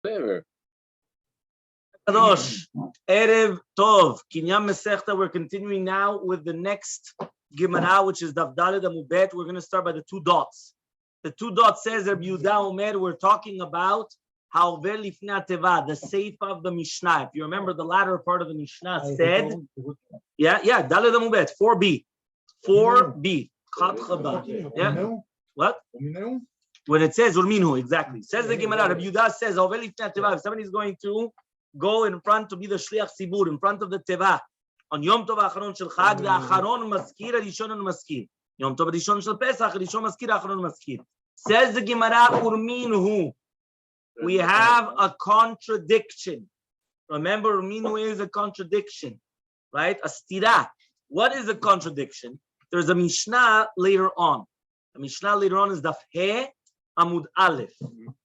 Clever. Kadosh, Erev Tov, Kinyan Masechta. We're continuing now with the next Gemara, which is Daf Daled Amud Bet. We're going to start by the two dots. The two dots says Rabbi Yehuda Omer. We're talking about how Ver Lifnei Teva, the Seif of the Mishnah. If you remember, the latter part of the Mishnah said, Daled Amud Bet, 4b, 4b. Yeah, what? When it says Urminu, exactly. Says the Gemara, Rabbi Yehuda says, if somebody's going to go in front to be the Shliach Tzibur, in front of the Teva, on Yom Tov Acharon Shel Chag, the Acharon Maskir, Rishon and Maskir. Yom Tov Rishon Shel Pesach, Rishon Maskir, Acharon Maskir. Says the Gemara, Urminu. We have a contradiction. Remember, Urminu is a contradiction, right? A stira. What is a contradiction? There's a Mishnah later on. The Mishnah later on is Daf He Amud Aleph.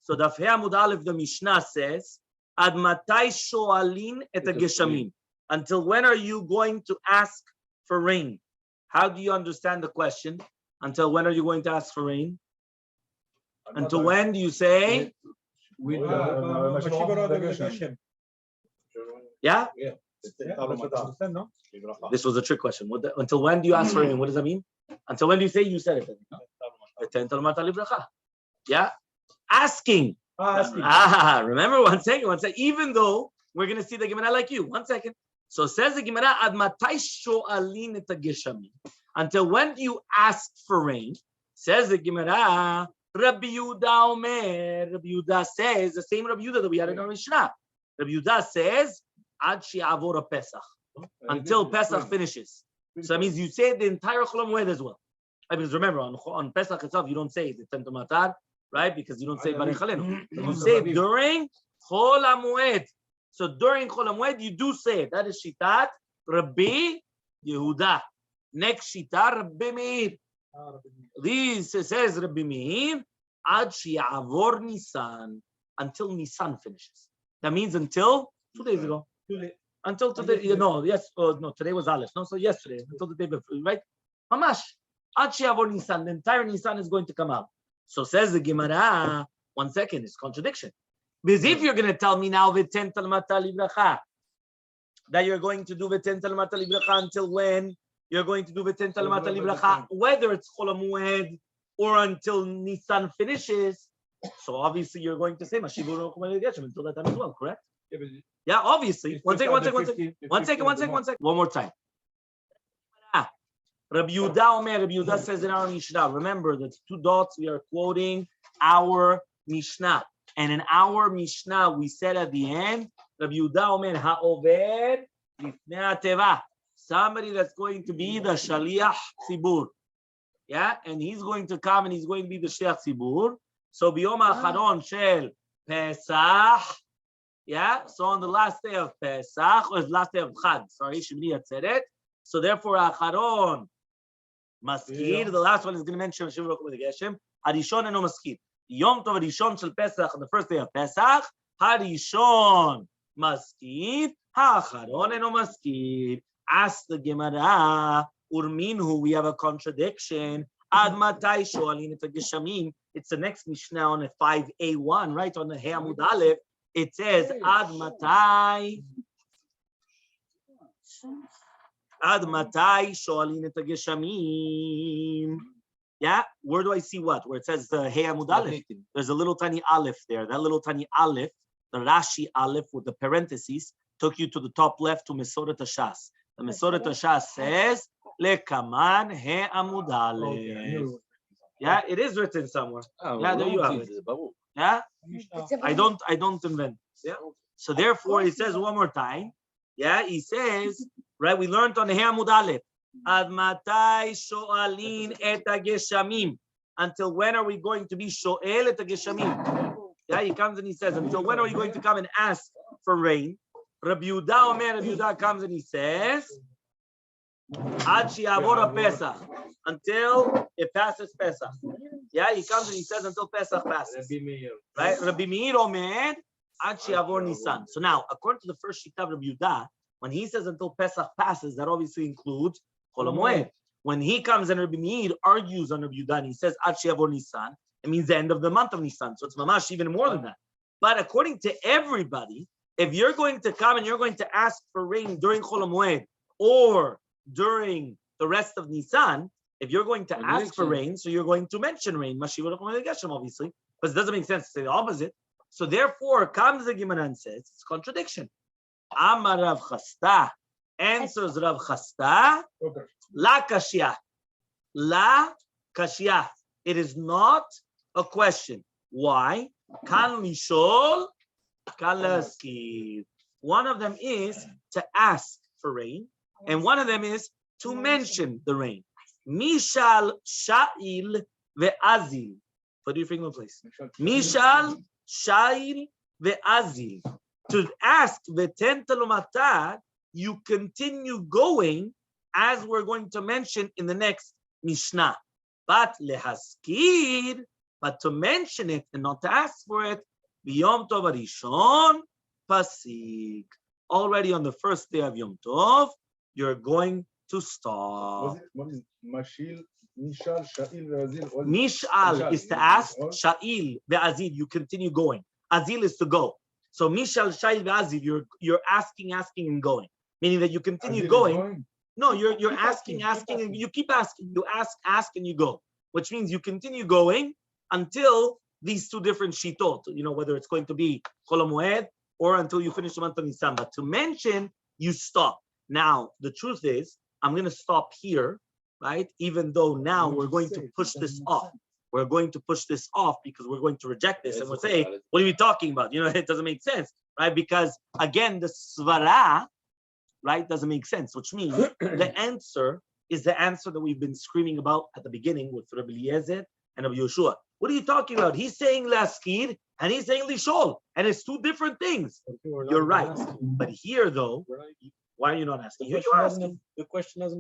So Daf He Amud Aleph, the Mishnah says, Ad matai shoalin et geshamim. Until when are you going to ask for rain? How do you understand the question? Until when are you going to ask for rain? Until when do you say? Yeah? This was a trick question. Until when do you ask for rain? What does that mean? Until when do you say you said it? Yeah? Asking. Remember, one second. Even though we're going to see the Gemara like you. 1 second. So says the Gemara, Ad matai shoalin et geshamim. Until when do you ask for rain? Says the Gemara, Rabbi Yehuda Omer. Rabbi Yehuda says, the same Rabbi Yehuda that we had in our Mishnah. Rabbi Yehuda says, Ad she'avor Pesach. Until Pesach finishes. So that means you say the entire Chol HaMoed as well. Because remember, on Pesach itself, you don't say the Ten Tomatar, right? Because you don't say Barech Aleinu. You say during Chol HaMoed. So during Chol HaMoed, you do say it. That is Shitat Rabbi Yehuda. Next Shita, Rabbi Meir. This says Rabbi Meir, Ad she'avor Nisan, until Nisan finishes. That means until 2 days ago. Until today, today was Aleph. No, so yesterday, until the day before, right? Mamash. Ad she'avor Nisan, the entire Nisan is going to come out. So says the Gemara, 1 second, it's contradiction. Because if you're going to tell me now v'ten talmata livracha, that you're going to do v'ten talmata livracha until when? You're going to do v'ten talmata livracha, whether it's Chol HaMoed or until Nisan finishes. So obviously you're going to say Mashibur until that time as well, correct? Yeah, obviously. One second. One more time. Rabbi Yehuda Omer, Rabbi Yehuda says in our Mishnah, remember the two dots, we are quoting our Mishnah. And in our Mishnah, we said at the end, Rabbi Yehuda Omer, ha'over lifnei teva. Somebody that's going to be the Shaliach Tzibur. Yeah, and he's going to come and he's going to be the Shaliach Tzibur. So biyom ha'acharon shel Pesach. Yeah, so on the last day of Pesach, or the last day of Chag, sorry, Shemini Atzeret. So therefore, Acharon Maskir, the last one is going to mention Shiur with Geshem. Harishon eno Maskir. Yom Tov Harishon shel Pesach, on the first day of Pesach, Harishon Maskir, Acharon eno Maskir. Ask the Gemara, Urminhu, we have a contradiction. Ad matai shoalin et geshamim. It's the next Mishnah on the 5a1, right on the He Amud Aleph. It says Ad matai shoalin et geshamim. Yeah, where do I see what? Where it says the He Amud Aleph. There's a little tiny Aleph there. That little tiny Aleph, the Rashi Aleph with the parentheses, took you to the top left to Mesoret Hashas. The Mesoret Hashas says Lekaman He Amud Aleph. Yeah, it is written somewhere. Yeah, there you have it. Yeah, I don't invent. Yeah. So therefore, he says one more time. Yeah, he says, right? We learned on the He Amud Aleph. Ad matai shoalin et geshamim. Until when are we going to be shoel et geshamim? Yeah, he comes and he says, until when are you going to come and ask for rain? Rabbi Yehuda Omer, Rabbi Yehuda comes and he says, Ad she'avor Pesach, until it passes Pesach. Yeah, he comes and he says until Pesach passes. Right? Rabbi Meir Omer, Ad she'avor Nisan. So now, according to the first shita of Rabbi Yehuda, when he says until Pesach passes, that obviously includes Chol HaMoed. When he comes and Rabbi Meir argues on Rabbi Yehuda and he says Ad she'avor Nisan, it means the end of the month of Nisan. So it's mamash even more than that. But according to everybody, if you're going to come and you're going to ask for rain during Chol HaMoed or during the rest of Nisan, if you're going to ask for rain, so you're going to mention rain, obviously, but it doesn't make sense to say the opposite. So therefore, comes the Gemara and says, it's contradiction. Amar Rav Chasta, answers Rav Chasta, La Kashya. La Kashya. It is not a question. Why? Kan lishol, kan laskir. One of them is to ask for rain, and one of them is to mention the rain. Mishal sha'il ve'azil. Put your finger in place. Mishal sha'il ve'azil. To ask ve'tentalumata, you continue going as we're going to mention in the next Mishnah. But lehaskir, but to mention it and not to ask for it, b'yom tov harishon pasik. Already on the first day of Yom Tov, you're going to stop. What is Mashil, Mishal, Sha'il, Ve'azil? Mishal is to ask, Sha'il, Ve'azil, you continue going. Azil is to go. So Mishal, Sha'il, Ve'azil, you're asking, and going. Meaning that you continue going. No, you're asking, and you keep asking. You ask, and you go. Which means you continue going until these two different shitot, whether it's going to be Chol HaMoed or until you finish the month of Nisan. But to mention, you stop. Now, the truth is, I'm going to stop here, right? Even though now we're going to push this off. We're going to push this off because we're going to reject this and we'll say, what are you talking about? It doesn't make sense, right? Because again, the svara, right, doesn't make sense, which means the answer is the answer that we've been screaming about at the beginning with Rabbi Eliezer and Rabbi Yoshua. What are you talking about? He's saying laskir and he's saying lishol, and it's two different things. You're right. But here, though, why are you not asking? The question doesn't